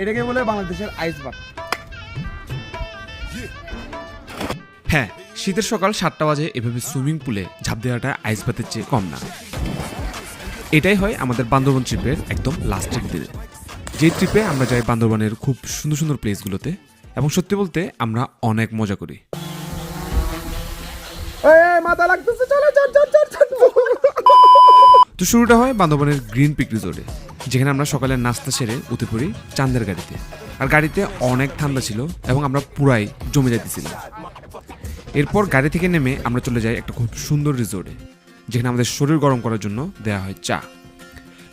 এটাকে বলে বাংলাদেশের আইসবাগ। হ্যাঁ, শীতের সকাল 7টা বাজে এভাবে সুইমিং পুলে ঝাঁপ দেওয়াটা আইস বাতের চেয়ে কম না। এটাই হয় আমাদের বান্দরবন ট্রিপের একদম লাস্টের দিনে, যে ট্রিপে আমরা যাই বান্দরবনের খুব সুন্দর সুন্দর প্লেসগুলোতে, এবং সত্যি বলতে আমরা অনেক মজা করি। মাথা লাগতেছে, চলো চল। তো শুরুটা হয় বান্দরবনের গ্রিন পিক রিসোর্টে, যেখানে আমরা সকালে নাস্তা সেরে উঠে পড়ি চাঁদের গাড়িতে। আর গাড়িতে অনেক ঠান্ডা ছিল এবং আমরা পুরাই জমে যাইতেছিলাম। এরপর গাড়ি থেকে নেমে আমরা চলে যাই একটা খুব সুন্দর রিসোর্টে, যেখানে আমাদের শরীর গরম করার জন্য দেওয়া হয়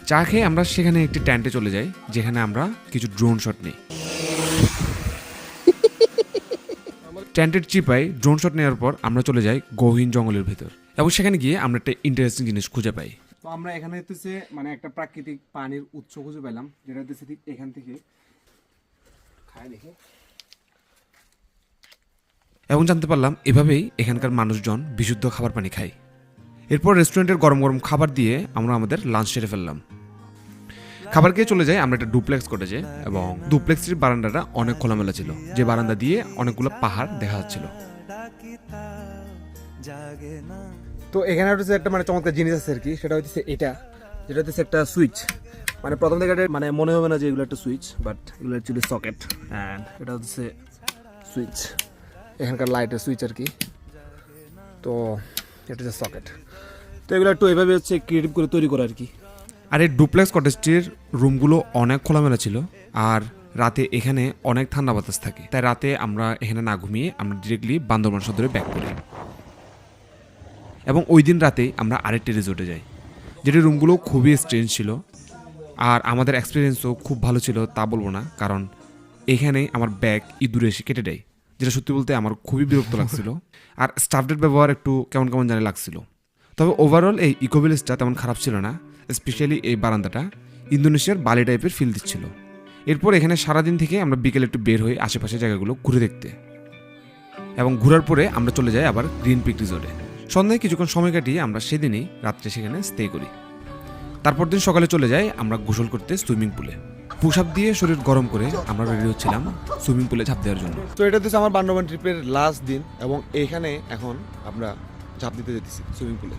চা খেয়ে আমরা সেখানে একটি ট্যান্টে চলে যাই, যেখানে আমরা কিছু ড্রোন শট নিই। ট্যান্টের চিপাই ড্রোন শট নেওয়ার পর আমরা চলে যাই গহীন জঙ্গলের ভেতর, এবং সেখানে গিয়ে আমরা একটা ইন্টারেস্টিং জিনিস খুঁজে পাই। তো আমরা এখানে হচ্ছে মানে একটা প্রাকৃতিক পানির উৎস খুঁজে পেলাম, যেটা হচ্ছে ঠিক এখান থেকে খায় দেখে, এবং জানতে পারলাম এভাবেই এখানকার মানুষজন বিশুদ্ধ খাবার পানি খায়। এরপর রেস্টুরেন্টের গরম গরম খাবার দিয়ে আমরা আমাদের লাঞ্চ সেরে ফেললাম। খাবার খেয়ে চলে যাই আমরা একটা ডুপ্লেক্স কটেজে, এবং ডুপ্লেক্সটির বারান্দাটা অনেক খোলামেলা ছিল, যে বারান্দা দিয়ে অনেকগুলো পাহাড় দেখা যাচ্ছিল। তো এখানে হচ্ছে একটা মানে চমৎকার জিনিস আছে আর কি, সেটা হচ্ছে এটা, যেটা হচ্ছে একটা সুইচ। মানে প্রথম থেকে মানে মনে হবে না যে এগুলো একটা সুইচ, বাট এগুলো অ্যাকচুয়ালি সকেট, অ্যান্ড এটা হচ্ছে সুইচ, এখানকার লাইটের সুইচ আর কি। তো এটা হচ্ছে সকেট। তো এগুলো একটু এভাবে হচ্ছে ক্রিয়েটিভ করে তৈরি করা আর কি। আর এই ডুপ্লেক্স কটেজটির রুমগুলো অনেক খোলামেলা ছিল, আর রাতে এখানে অনেক ঠান্ডা বাতাস থাকে, তাই রাতে আমরা এখানে না ঘুমিয়ে আমরা ডিরেক্টলি বান্দরবান সদরে ব্যাক করি। এবং ওই দিন রাতেই আমরা আরেকটি রিসোর্টে যাই, যেটি রুমগুলো খুবই স্ট্রেঞ্জ ছিল, আর আমাদের এক্সপিরিয়েন্সও খুব ভালো ছিল তা বলবো না, কারণ এখানে আমার ব্যাগ ইঁদুরে এসে কেটে দেয়, যেটা সত্যি বলতে আমার খুবই বিরক্ত লাগছিল। আর স্টাফদের ব্যবহার একটু কেমন কেমন জানি লাগছিল। তবে ওভারঅল এই ইকো ভিলেজটা তেমন খারাপ ছিল না, স্পেশালি এই বারান্দাটা ইন্দোনেশিয়ার বালি টাইপের ফিল দিচ্ছিল। এরপর এখানে সারাদিন থেকে আমরা বিকেলে একটু বের হয়ে আশেপাশে জায়গাগুলো ঘুরে দেখতে, এবং ঘোরার পরে আমরা চলে যাই আবার গ্রিন পিক রিসোর্টে। সন্ধ্যায় কিছুক্ষণ সময় কাটিয়ে আমরা সেদিনই রাত্রে সেখানে স্টে করি। তারপর দিন সকালে চলে যাই আমরা গোসল করতে সুইমিং পুলে। পুশ আপ দিয়ে শরীর গরম করে আমরা রেডি হচ্ছিলাম সুইমিং পুলে ঝাঁপ দেওয়ার জন্য। তো এটা হচ্ছে আমার বান্দরবান ট্রিপের লাস্ট দিন, এবং এইখানে এখন আমরা ঝাঁপ দিতে যেতেছি সুইমিং পুলে।